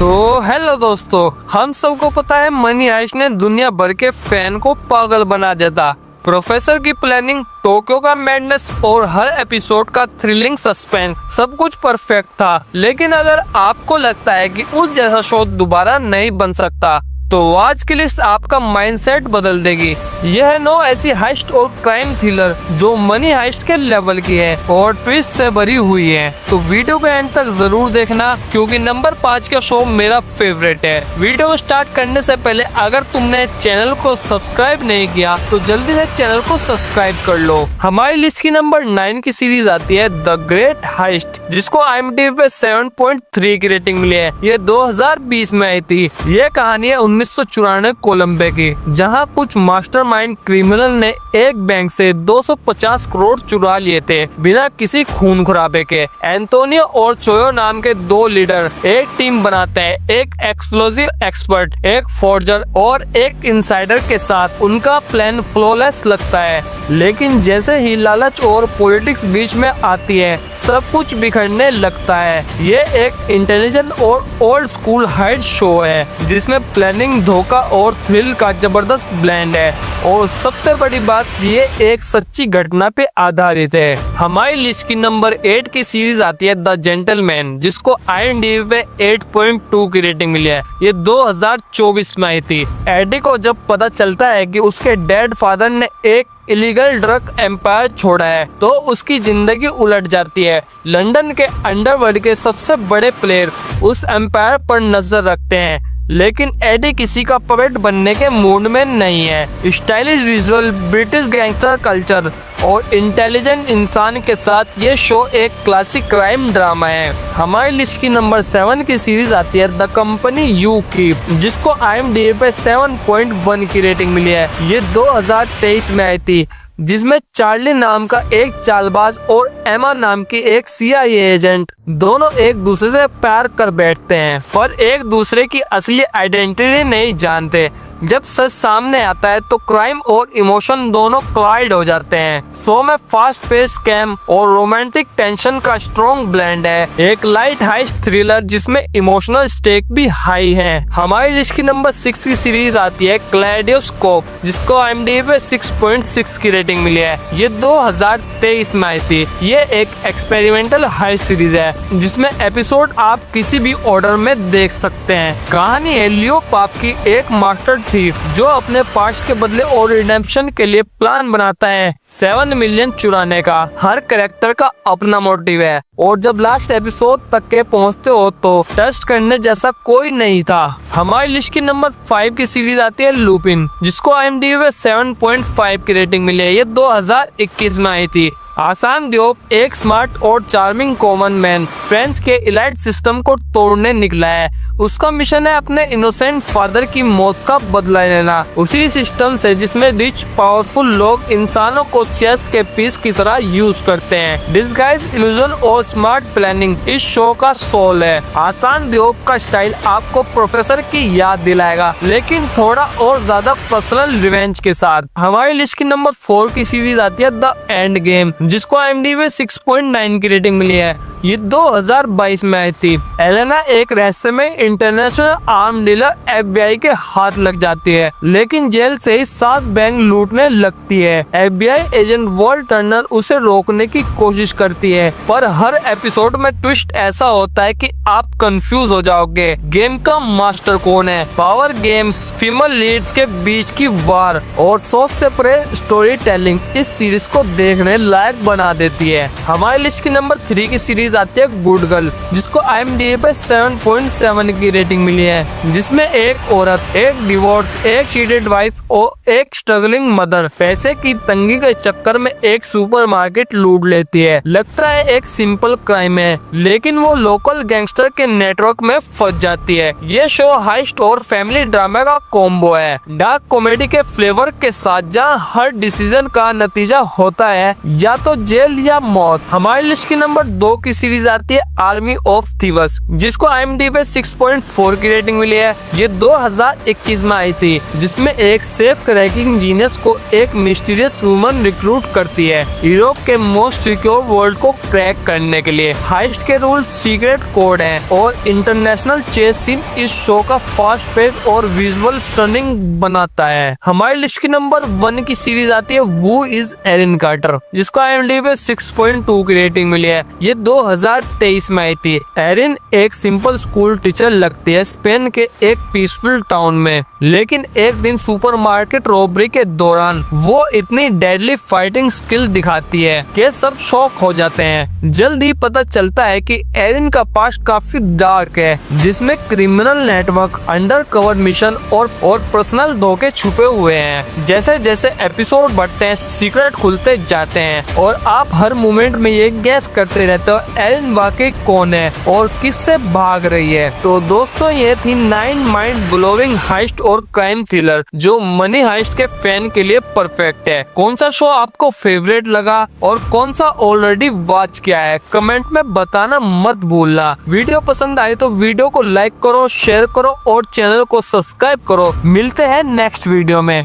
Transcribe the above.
तो हेलो दोस्तों, हम सबको पता है मनी हाइस्ट ने दुनिया भर के फैन को पागल बना दिया था। प्रोफेसर की प्लानिंग, टोक्यो का मैडनेस और हर एपिसोड का थ्रिलिंग सस्पेंस सब कुछ परफेक्ट था। लेकिन अगर आपको लगता है कि उस जैसा शो दोबारा नहीं बन सकता तो आज की लिस्ट आपका माइंडसेट बदल देगी। यह है 9 ऐसी हाइस्ट और क्राइम थ्रिलर जो मनी हाइस्ट के लेवल की है और ट्विस्ट से भरी हुई है। तो वीडियो को एंड तक जरूर देखना क्योंकि नंबर 5 का शो मेरा फेवरेट है। वीडियो को स्टार्ट करने से पहले अगर तुमने चैनल को सब्सक्राइब नहीं किया तो जल्दी से चैनल को सब्सक्राइब कर लो। हमारी लिस्ट की नंबर 9 की सीरीज आती है द ग्रेट हाइस्ट, जिसको IMDb पे 7.3 की रेटिंग मिली है। ये 2020 में आई थी। ये कहानी है 1994 कोलंबिया की, जहां कुछ मास्टरमाइंड क्रिमिनल ने एक बैंक से 250 करोड़ चुरा लिए थे बिना किसी खून खराबे के। एंटोनियो और चोयो नाम के 2 लीडर एक टीम बनाते हैं, एक एक्सप्लोजिव एक्सपर्ट, एक फोर्जर और एक इनसाइडर के साथ। उनका प्लान फ्लॉलेस लगता है, लेकिन जैसे ही लालच और पॉलिटिक्स बीच में आती है सब कुछ बिखरने लगता है। ये एक इंटेलिजेंट और ओल्ड स्कूल हाइड शो है जिसमें प्लानिंग, धोखा और थ्रिल का जबरदस्त ब्लेंड है। और सबसे बड़ी बात, ये एक सच्ची घटना पे आधारित है। हमारी लिस्ट की नंबर 8 की सीरीज आती है द जेंटलमैन, जिसको IMDb पे 8.2 की रेटिंग मिली है। ये 2024 में आई थी। एडी को जब पता चलता है कि उसके डेड फादर ने एक इलीगल ड्रग एम्पायर छोड़ा है तो उसकी जिंदगी उलट जाती है। लंदन के अंडरवर्ल्ड के सबसे बड़े प्लेयर उस एम्पायर पर नजर रखते हैं, लेकिन एडी किसी का पपेट बनने के मूड में नहीं है। Stylish visual, British gangster culture और इंटेलिजेंट इंसान के साथ ये शो एक क्लासिक क्राइम ड्रामा है। हमारी लिस्ट की नंबर 7 की सीरीज आती है द कंपनी यू कीप, जिसको IMDb पे 7.1 की रेटिंग मिली है। ये 2023 में आई थी, जिसमें चार्ली नाम का एक चालबाज और एमा नाम की एक CIA एजेंट दोनों एक दूसरे से प्यार कर बैठते हैं पर एक दूसरे की असली आइडेंटिटी नहीं जानते। जब सच सामने आता है तो क्राइम और इमोशन दोनों क्लाइड हो जाते हैं। शो में फास्ट पेस स्कैम और रोमांटिक टेंशन का स्ट्रॉन्ग ब्लेंड है, एक लाइट हाइस्ट थ्रिलर जिसमें इमोशनल स्टेक भी हाई है। हमारी लिस्ट की नंबर 6 की सीरीज आती है क्लेडोस्कोप, जिसको IMDb पे 6.6 की रेटिंग मिली है। ये 2023 में आई थी। ये एक एक्सपेरिमेंटल हाई सीरीज है जिसमें एपिसोड आप किसी भी ऑर्डर में देख सकते हैं। कहानी है लियो पाप की, एक मास्टर थीफ जो अपने पास्ट के बदले और रिडेम्पशन के लिए प्लान बनाता है 7 मिलियन चुराने का। हर कैरेक्टर का अपना मोटिव है और जब लास्ट एपिसोड तक के पहुंचते हो तो टेस्ट करने जैसा कोई नहीं था। हमारी लिस्ट की नंबर 5 की सीरीज आती है लूपिन, जिसको IMDb पे 7.5 की रेटिंग मिली है। ये 2021 में आई थी। आसान दियोप एक स्मार्ट और चार्मिंग कॉमन मैन फ्रेंच के इलाइट सिस्टम को तोड़ने निकला है। उसका मिशन है अपने इनोसेंट फादर की मौत का बदला लेना, उसी सिस्टम से जिसमें रिच पावरफुल लोग इंसानों को चेस के पीस की तरह यूज करते हैं। डिस्गाइज, इल्यूजन और स्मार्ट प्लानिंग इस शो का सोल है। आसान दियोप का स्टाइल आपको प्रोफेसर की याद दिलाएगा, लेकिन थोड़ा और ज्यादा पर्सनल रिवेंज के साथ। हमारी लिस्ट की नंबर 4 की सीरीज आती है द एंड गेम, जिसको IMDb पे 6.9 की रेटिंग मिली है। ये 2022 में आई थी। एलेना एक रहस्यमय इंटरनेशनल आर्म डीलर FBI के हाथ लग जाती है, लेकिन जेल से ही 7 बैंक लूटने लगती है। FBI एजेंट वॉल्ट टर्नर उसे रोकने की कोशिश करती है, पर हर एपिसोड में ट्विस्ट ऐसा होता है कि आप कंफ्यूज हो जाओगे। गेम का मास्टर कौन है, पावर गेम्स, फीमेल लीड्स के बीच की वार और सोच से परे स्टोरी टेलिंग इस सीरीज को देखने लायक बना देती है। हमारी लिस्ट की नंबर 3 की सीरीज आती है गुड गर्ल, जिसको IMDb पे 7.7 की रेटिंग मिली है। जिसमें एक औरत, एक डिवोर्स, एक चीटेड वाइफ और एक स्ट्रगलिंग मदर पैसे की तंगी के चक्कर में एक सुपरमार्केट लूट लेती है। लगता है एक सिंपल क्राइम है, लेकिन वो लोकल गैंगस्टर के नेटवर्क में फंस जाती है। ये शो हाइस्ट और फैमिली ड्रामा का कॉम्बो है, डार्क कॉमेडी के फ्लेवर के साथ, जहाँ हर डिसीजन का नतीजा होता है या तो जेल या मौत। हमारी लिस्ट की नंबर 2 की सीरीज आती है आर्मी ऑफ थीवस, जिसको IMDb 6.4 की रेटिंग मिली है। ये 2021 में आई थी, जिसमें एक सेफ क्रैकिंग जीनियस को एक मिस्टीरियस वुमन रिक्रूट करती है यूरोप के मोस्ट सिक्योर वर्ल्ड को क्रैक करने के लिए। हाइस्ट के रूल सीक्रेट कोड हैं और इंटरनेशनल चेस सीन इस शो का फास्ट पेस और विजुअल स्टनिंग बनाता है। हमारी लिस्ट की नंबर 1 की सीरीज आती है हू इज एरिन कार्टर, जिसको IMDb 6.2 की रेटिंग मिली है। ये 2023 में आई थी। एरिन एक सिंपल स्कूल टीचर लगती है स्पेन के एक पीसफुल टाउन में, लेकिन एक दिन सुपरमार्केट रॉबरी के दौरान वो इतनी डेडली फाइटिंग स्किल दिखाती है कि सब शॉक हो जाते हैं। जल्द ही पता चलता है कि एरिन का पास्ट काफी डार्क है, जिसमें क्रिमिनल नेटवर्क, अंडरकवर मिशन और पर्सनल धोखे छुपे हुए हैं। जैसे जैसे एपिसोड बढ़ते हैं सीक्रेट खुलते जाते हैं और आप हर मोमेंट में ये गैस करते रहते हो एरिन वाकई कौन है और किससे भाग रही है। तो दोस्तों ये थी 9 माइंड ब्लोइंग हाइस्ट और क्राइम थ्रिलर, जो मनी हाइस्ट के फैन के लिए परफेक्ट है। कौन सा शो आपको फेवरेट लगा और कौन सा ऑलरेडी वॉच किया है, कमेंट में बताना मत भूलना। वीडियो पसंद आए तो वीडियो को लाइक करो, शेयर करो और चैनल को सब्सक्राइब करो। मिलते हैं नेक्स्ट वीडियो में।